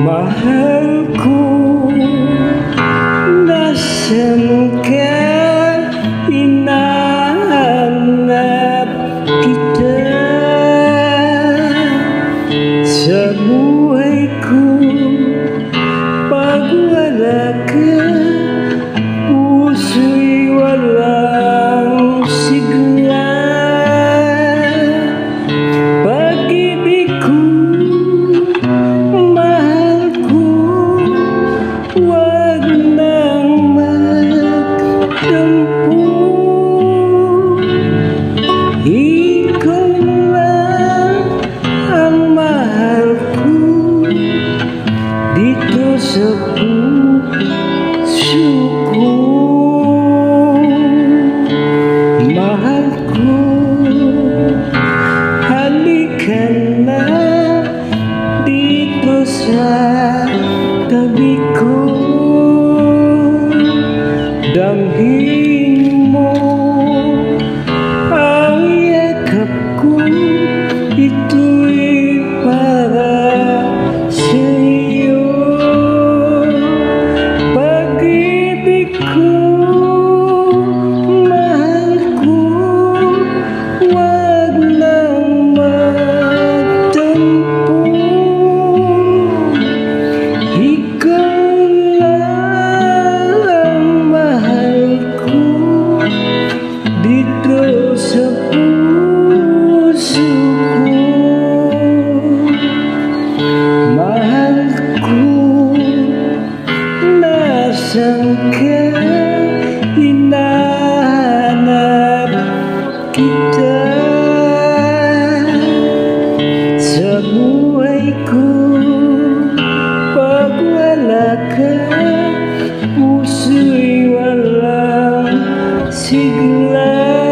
Mahal ko, nasaan ka? Hinahanap kita sa buhay ko. Pag wala ka, puso'y walang sigla. Pag-ibig ko, mahal ko, wag nang magtampo. Ikaw lang ang mahal ko dito sa puso ko. Mahal ko, halika na dito sa tabi ko. Damhin mo ang yakap ko, ito'y para sa'yo. Pag-ibig ko, mahal ko, wag nang magtampo. Ikaw lang ang mahal ko dito sa puso ko. Mahal ko, nasaan ka? Hinahanap kita sa buhay ko. Pag wala ka, puso'y walang sigla.